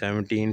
17